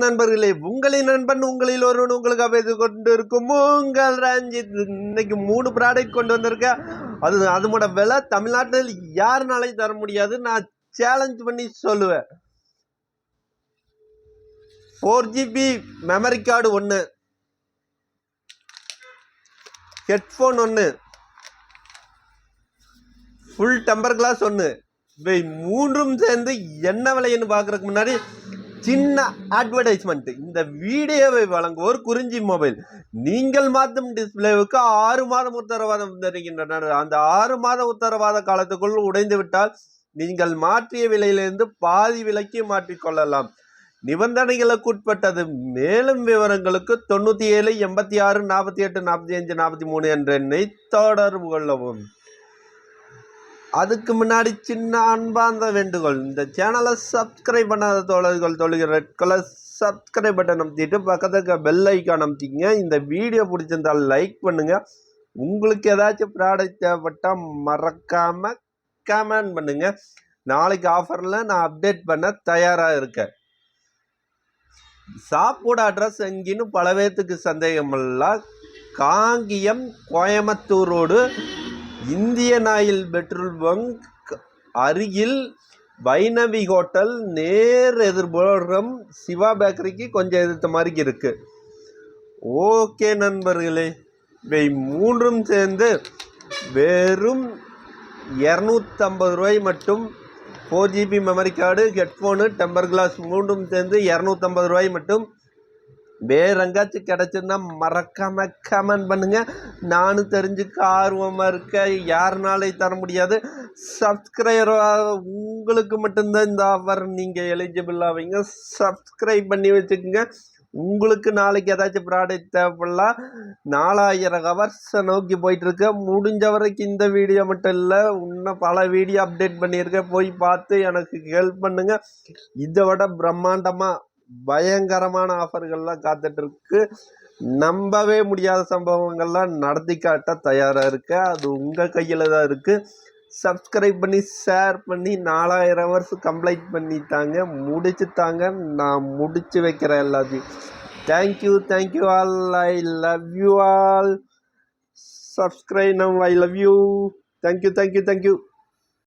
நண்பர்களே, உங்களின் நண்பன் உங்களில் ஒருவன் உங்களுக்காக பேசிக் கொண்டிருக்கும் உங்கள் ரஞ்சித். இன்னைக்கு 3 ப்ராடக்ட் கொண்டு வந்திருக்கேன். அதோட விலை தமிழ்நாட்டில் யாருனாலையும் தர முடியாது. நான் சேலஞ்ச் பண்ணி சொல்லுவேன். 4GB memory card 1, headphone 1, full temper glass 1. இவை 3ம் சேர்ந்து என்ன விலைன்னு பார்க்கறதுக்கு முன்னாடி சின்ன அட்வர்டைஸ்மெண்ட். இந்த வீடியோவை வழங்குவோர் குறிஞ்சி மொபைல். நீங்கள் மாற்றும் டிஸ்பிளேவுக்கு 6 மாதம் உத்தரவாதம் தருகின்றனர். அந்த 6 மாத உத்தரவாத காலத்துக்குள் உடைந்து விட்டால் நீங்கள் மாற்றிய விலையிலிருந்து பாதி விலைக்கு மாற்றிக்கொள்ளலாம். நிபந்தனைகளுக்கு உட்பட்டது. மேலும் விவரங்களுக்கு 97 86 48 45 43 என்ற எண்ணை தொடர்பு கொள்ளவும். அதுக்கு முன்னாடி சின்ன அன்பார்ந்த வேண்டுகோள், இந்த சேனலை சப்ஸ்கிரைப் பண்ணாத தோழர்கள் ரெட் கலர் சப்ஸ்கிரைப் பட்டன் அமுத்திட்டு பக்கத்துக்கு பெல் ஐக்கான் அமுத்திங்க. இந்த வீடியோ பிடிச்சிருந்தால் லைக் பண்ணுங்க. உங்களுக்கு ஏதாச்சும் ப்ராடக்ட் தேவைப்பட்டால் மறக்காம கமெண்ட் பண்ணுங்க. நாளைக்கு ஆஃபரில் நான் அப்டேட் பண்ண தயாராக இருக்கேன். ஷாப்போட அட்ரஸ் எங்கின்னு பல பேர்த்துக்கு சந்தேகமில்ல. Kangayam Coimbatore road, Indian oil petrol bunk அருகில் வைணவி ஹோட்டல் நேர் எதிர்புறம் சிவா பேக்கரிக்கு கொஞ்சம் எதிர்த்த மாதிரி இருக்கு. ஓகே நண்பர்களே, இவை 3ம் சேர்ந்து வெறும் 250 ரூபாய் மட்டும். 4GB memory card, headphone, temper glass 3ம் சேர்ந்து 250 ரூபாய் மட்டும். வேற எங்காச்சும் கிடைச்சிருந்தா மறக்காம கமெண்ட் பண்ணுங்க. நானும் தெரிஞ்சுக்க ஆர்வமாக இருக்க. யாருனாலையும் தர முடியாது. சப்ஸ்கிரைபர் உங்களுக்கு மட்டும்தான் இந்த ஆஃபர். நீங்கள் எலிஜிபிள் ஆவீங்க. சப்ஸ்கிரைப் பண்ணி வச்சுக்கோங்க. உங்களுக்கு நாளைக்கு ஏதாச்சும் ப்ராடக்ட் தேவைப்படலாம். 4000 ஹவர்ஸை நோக்கி போயிட்டுருக்கு. முடிஞ்ச வரைக்கும் இந்த வீடியோ மட்டும் இல்லை, இன்னும் பல வீடியோ அப்டேட் பண்ணியிருக்கேன். போய் பார்த்து எனக்கு ஹெல்ப் பண்ணுங்கள். இதை விட பிரம்மாண்டமாக பயங்கரமான ஆஃபர்கள்லாம் காத்துட்ருக்கு. நம்பவே முடியாத சம்பவங்கள்லாம் நடத்தி காட்ட தயாராக இருக்கு. அது உங்கள் கையில் தான் இருக்குது. சப்ஸ்கிரைப் பண்ணி ஷேர் பண்ணி 4000 ஹவர்ஸ் கம்ப்ளீட் பண்ணிட்டாங்க, முடிச்சுட்டாங்க. நான் முடிச்சு வைக்கிறேன் எல்லாத்தையும். Thank you all. I love you all. Subscribe now. I love you. Thank you.